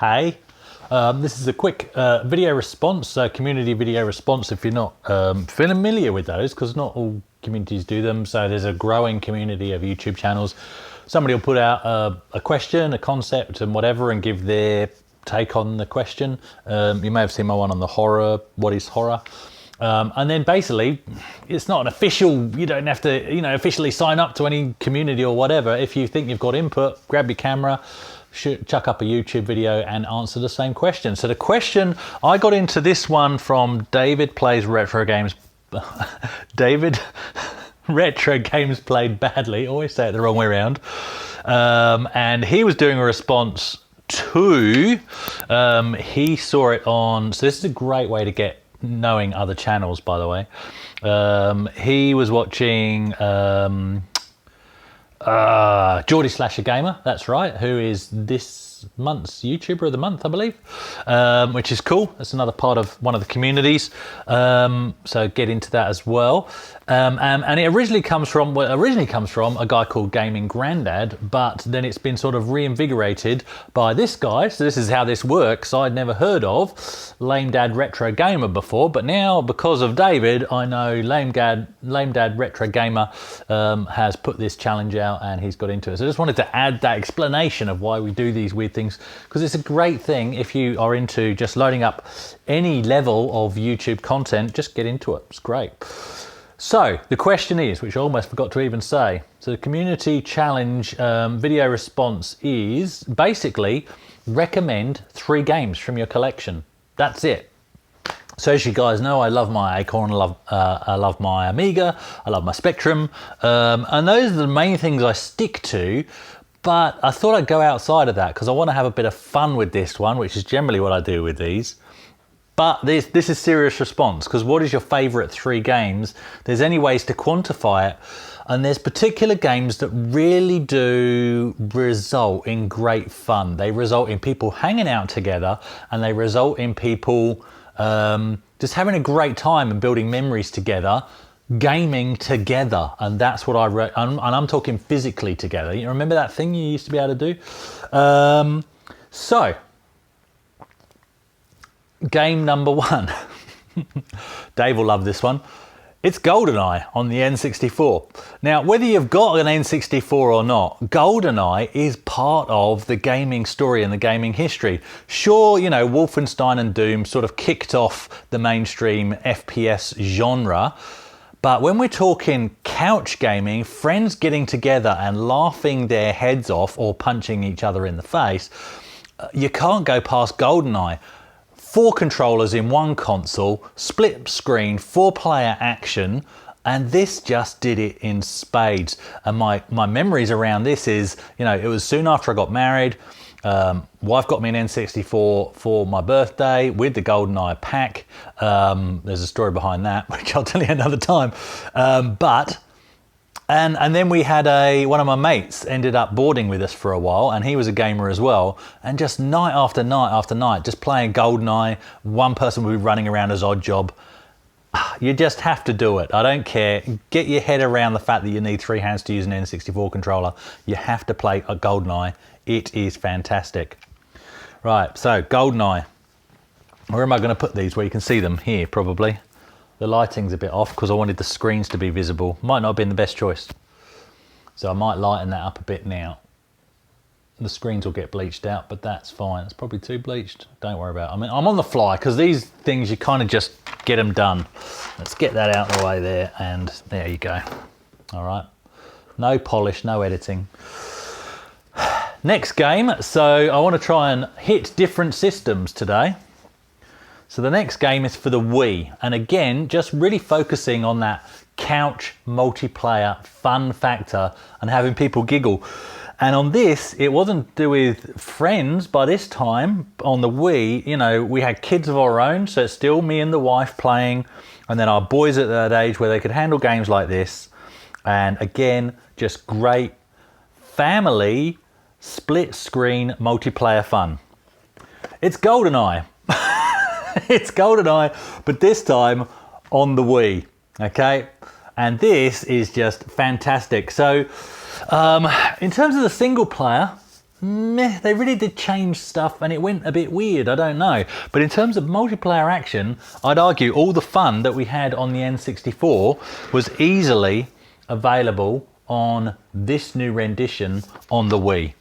Hey, this is a quick video response, community video response if you're not familiar with those, because not all communities do them. So there's a growing community of YouTube channels. Somebody will put out a question, a concept and whatever, and give their take on the question. You may have seen my one on the horror, what is horror? And then basically, it's not an official, you don't have to, officially sign up to any community or whatever. If you think you've got input, grab your camera, chuck up a YouTube video and answer the same question. So the question, I got into this one from David Plays Retro Games. David Retro Games Played Badly, always say it the wrong way around. And he was doing a response to, he saw it on, so this is a great way to get knowing other channels, by the way. He was watching Geordie Slasher Gamer, that's right, who is this month's YouTuber of the month, I believe, which is cool. That's another part of one of the communities, so get into that as well. And it originally comes from a guy called Gaming Grandad, but then it's been sort of reinvigorated by this guy. So this is how this works. I'd never heard of Lame Dad Retro Gamer before, but now because of David, I know Lame Dad Retro Gamer has put this challenge out and he's got into it. So I just wanted to add that explanation of why we do these weird things, because it's a great thing if you are into just loading up any level of YouTube content. Just get into it, it's great. So the question is, which I almost forgot to even say, so the community challenge video response is basically recommend 3 games from your collection. That's it. So as you guys know, I love my Acorn, I love my Amiga, I love my Spectrum, and those are the main things I stick to. But I thought I'd go outside of that because I want to have a bit of fun with this one, which is generally what I do with these. But this is serious response, because what is your favorite 3 games? There's any ways to quantify it. And there's particular games that really do result in great fun. They result in people hanging out together, and they result in people just having a great time and building memories together, gaming together. And that's what I wrote. And I'm talking physically together. You remember that thing you used to be able to do? So, game number 1. Dave will love this one. It's GoldenEye on the N64. Now, whether you've got an N64 or not, GoldenEye is part of the gaming story and the gaming history. Sure, Wolfenstein and Doom sort of kicked off the mainstream FPS genre, but when we're talking couch gaming, friends getting together and laughing their heads off or punching each other in the face, you can't go past GoldenEye. 4 controllers in one console, split screen, 4-player action, and this just did it in spades. And my memories around this is, it was soon after I got married. Wife got me an N64 for my birthday with the GoldenEye pack. There's a story behind that, which I'll tell you another time. And then we had one of my mates ended up boarding with us for a while, and he was a gamer as well. And just night after night after night, just playing GoldenEye. One person would be running around as Oddjob. You just have to do it. I don't care. Get your head around the fact that you need 3 hands to use an N64 controller. You have to play a GoldenEye. It is fantastic. Right, so GoldenEye. Where am I going to put these? Where you can see them here, probably. The lighting's a bit off because I wanted the screens to be visible. Might not have been the best choice. So I might lighten that up a bit now. The screens will get bleached out, but that's fine. It's probably too bleached. Don't worry about it. I mean, I'm on the fly because these things, you kind of just get them done. Let's get that out of the way there, and there you go. All right. No polish, no editing. Next game. So I want to try and hit different systems today. So the next game is for the Wii, and again, just really focusing on that couch multiplayer fun factor and having people giggle. And on this, it wasn't to do with friends by this time. On the Wii, we had kids of our own, so it's still me and the wife playing, and then our boys at that age where they could handle games like this. And again, just great family split screen multiplayer fun. It's GoldenEye. It's GoldenEye, but this time on the Wii, okay? And this is just fantastic. So in terms of the single player, meh, they really did change stuff and it went a bit weird, I don't know. But in terms of multiplayer action, I'd argue all the fun that we had on the N64 was easily available on this new rendition on the Wii.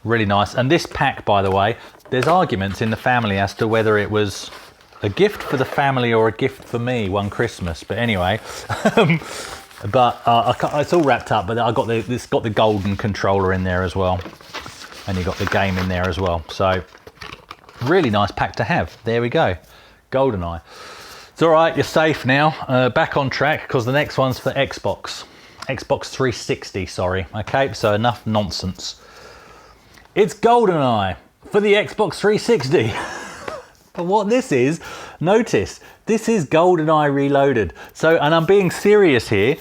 Really nice. And this pack, by the way, there's arguments in the family as to whether it was a gift for the family or a gift for me one Christmas. But anyway, it's all wrapped up, but it's got the golden controller in there as well. And you got the game in there as well. So really nice pack to have. There we go. GoldenEye. It's all right, you're safe now. Back on track because the next one's for Xbox 360, sorry. Okay, so enough nonsense. It's GoldenEye for the Xbox 360. But what this is, notice, this is GoldenEye Reloaded. So, and I'm being serious here.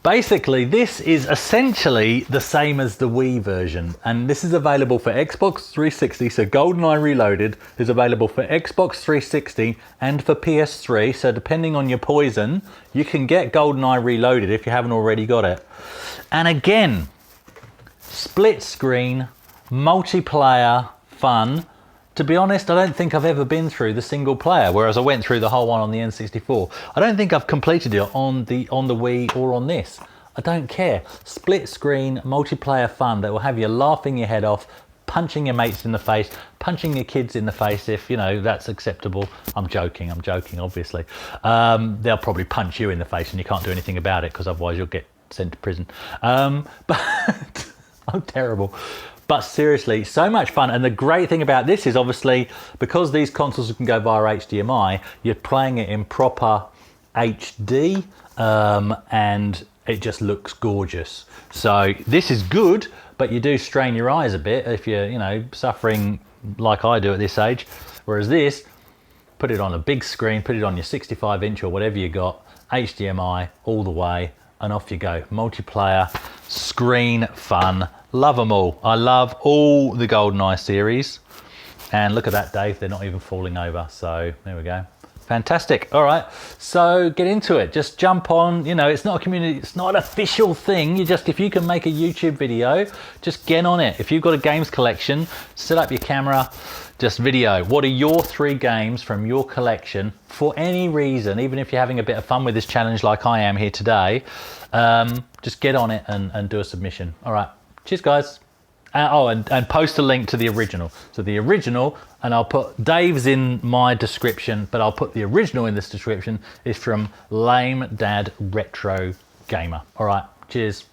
Basically, this is essentially the same as the Wii version, and this is available for Xbox 360, so GoldenEye Reloaded is available for Xbox 360 and for PS3, so depending on your poison, you can get GoldenEye Reloaded if you haven't already got it. And again, split screen, multiplayer, fun. To be honest, I don't think I've ever been through the single player, whereas I went through the whole one on the N64. I don't think I've completed it on the Wii or on this. I don't care. Split screen, multiplayer fun that will have you laughing your head off, punching your mates in the face, punching your kids in the face if, you know, that's acceptable. I'm joking, obviously. They'll probably punch you in the face and you can't do anything about it because otherwise you'll get sent to prison. But I'm terrible. But seriously, so much fun. And the great thing about this is obviously because these consoles can go via HDMI, you're playing it in proper HD and it just looks gorgeous. So this is good, but you do strain your eyes a bit if you're, you know, suffering like I do at this age. Whereas this, put it on a big screen, put it on your 65-inch or whatever you got, HDMI all the way, and off you go. Multiplayer, screen fun. Love them all. I love all the GoldenEye series. And look at that, Dave. They're not even falling over. So there we go. Fantastic. All right. So get into it. Just jump on. You know, it's not a community. It's not an official thing. You just, if you can make a YouTube video, just get on it. If you've got a games collection, set up your camera, just video. What are your 3 games from your collection for any reason, even if you're having a bit of fun with this challenge like I am here today, just get on it and do a submission. All right. Cheers, guys. And post a link to the original. So the original, and I'll put Dave's in my description, but I'll put the original in this description, is from Lame Dad Retro Gamer. All right, cheers.